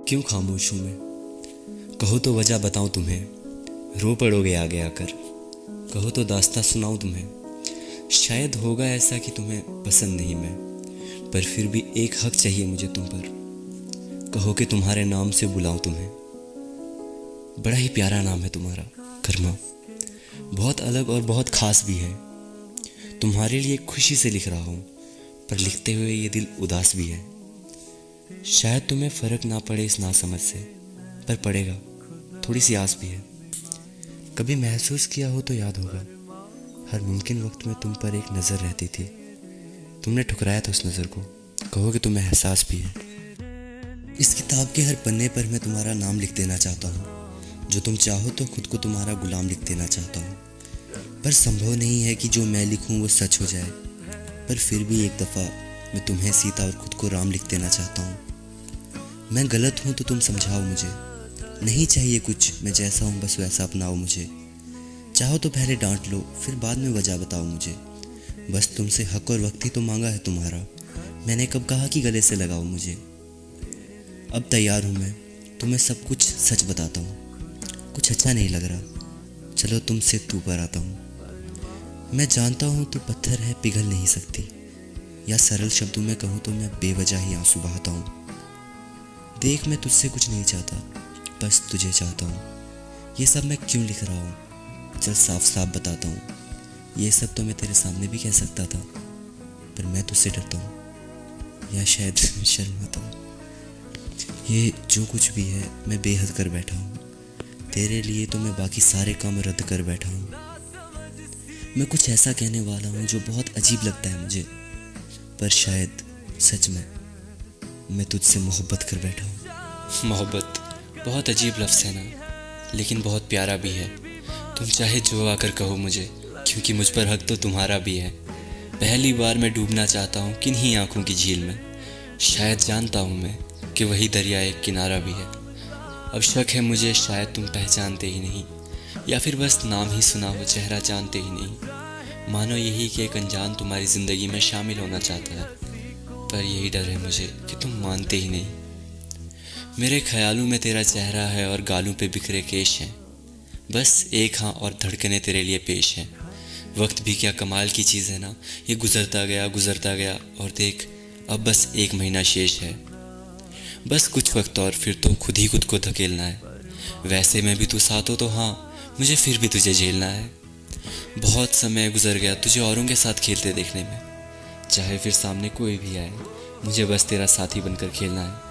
क्यों खामोश हूँ मैं? कहो तो वजह बताऊँ तुम्हें, रो पड़ोगे आगे आकर। कहो तो दास्तां सुनाऊँ तुम्हें, शायद होगा ऐसा कि तुम्हें पसंद नहीं मैं, पर फिर भी एक हक चाहिए मुझे तुम पर। कहो कि तुम्हारे नाम से बुलाऊँ तुम्हें। बड़ा ही प्यारा नाम है तुम्हारा, कर्मा। बहुत अलग और बहुत खास भी है। तुम्हारे लिए खुशी से लिख रहा हूँ, पर लिखते हुए ये दिल उदास भी है। शायद तुम्हें फ़र्क ना पड़े इस नासमझ से, पर पड़ेगा। थोड़ी सी आस भी है। कभी महसूस किया हो तो याद होगा, हर मुमकिन वक्त में तुम पर एक नज़र रहती थी। तुमने ठुकराया था उस नज़र को। कहो कि तुम्हें एहसास भी है। इस किताब के हर पन्ने पर मैं तुम्हारा नाम लिख देना चाहता हूँ। जो तुम चाहो तो खुद को तुम्हारा गुलाम लिख देना चाहता हूँ, पर संभव नहीं है कि जो मैं लिखूँ वो सच हो जाए। पर फिर भी एक दफ़ा मैं तुम्हें सीता और खुद को राम लिख देना चाहता हूँ। मैं गलत हूँ तो तुम समझाओ मुझे। नहीं चाहिए कुछ, मैं जैसा हूँ बस वैसा अपनाओ मुझे। चाहो तो पहले डांट लो, फिर बाद में वजह बताओ मुझे। बस तुमसे हक और वक्त ही तो मांगा है तुम्हारा। मैंने कब कहा कि गले से लगाओ मुझे। अब तैयार हूँ मैं, तुम्हें सब कुछ सच बताता हूँ। कुछ अच्छा नहीं लग रहा, चलो तुमसे तू पर आता हूँ। मैं जानता हूँ तू पत्थर है, पिघल नहीं सकती। या सरल शब्दों में कहूँ तो मैं बेवजह ही आंसू बहाता हूँ। देख, मैं तुझसे कुछ नहीं चाहता, बस तुझे चाहता हूँ। ये सब मैं क्यों लिख रहा हूँ, चल साफ साफ बताता हूँ। ये सब तो मैं तेरे सामने भी कह सकता था, पर मैं तुझसे डरता हूँ, या शायद शर्माता हूँ। ये जो कुछ भी है मैं बेहद कर बैठा हूँ। तेरे लिए तो मैं बाकी सारे काम रद्द कर बैठा हूँ। मैं कुछ ऐसा कहने वाला हूँ जो बहुत अजीब लगता है मुझे, पर शायद सच में मैं तुझसे मोहब्बत कर बैठा हूँ। मोहब्बत बहुत अजीब लफ्ज़ है ना, लेकिन बहुत प्यारा भी है। तुम चाहे जो आकर कहो मुझे, क्योंकि मुझ पर हक तो तुम्हारा भी है। पहली बार मैं डूबना चाहता हूँ किन्हीं आँखों की झील में। शायद जानता हूँ मैं कि वही दरिया एक किनारा भी है। अब शक है मुझे, शायद तुम पहचानते ही नहीं, या फिर बस नाम ही सुना हो, चेहरा जानते ही नहीं। मानो यही कि एक अनजान तुम्हारी ज़िंदगी में शामिल होना चाहता है, पर यही डर है मुझे कि तुम मानते ही नहीं। मेरे ख्यालों में तेरा चेहरा है और गालों पे बिखरे केश हैं। बस एक हाँ और धड़कने तेरे लिए पेश हैं। वक्त भी क्या कमाल की चीज़ है ना, ये गुज़रता गया और देख अब बस 1 महीना शेष है। बस कुछ वक्त और फिर तो खुद ही खुद को धकेलना है। वैसे में भी तू साथ हो तो हाँ, मुझे फिर भी तुझे झेलना है। बहुत समय गुजर गया तुझे औरों के साथ खेलते देखने में। चाहे फिर सामने कोई भी आए, मुझे बस तेरा साथी बनकर खेलना है।